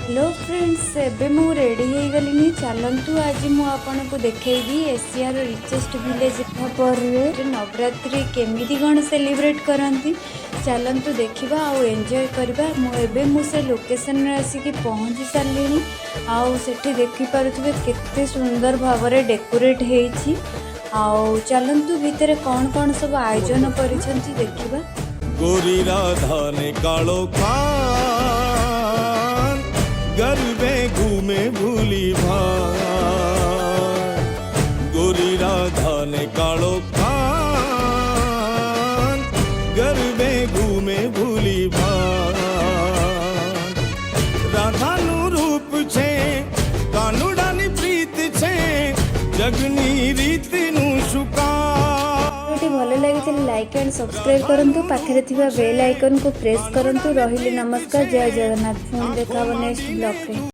Hello friends, एबे मु ready हो गलिनी। चलतु आज मु आपको देखी एशिया रिचेस्ट विलेज पर नवरात्रि केमिति कौन सेलिब्रेट करती। चलतु देखा आउ एंजॉय करवा। मु से लोकेशन रे आसिक पहुँची सारे। आउ सेठी देखि पारुथिबे केते सुंदर भाव में डेकोरेट होईछि। आउ चलतु भितर कौन कौन सब आयोजन करिसेंती देखिबा। गोरी राधा ने कालो खान गरबे घूमे भूली भान। गोरी राधा ने कालो खान गरबे घूमे भूली भान। राधा नु रूप छे कानुडानी प्रीत छे जगनी रीति नु शुका। भल लगी लाइक एंड सब्सक्राइब करंतु, पाखरे थिबा बेल आइकन को प्रेस करंतु। रहिले नमस्कार, जय जगन्नाथ। पुणी देखा नेक्स्ट ब्लॉग रे।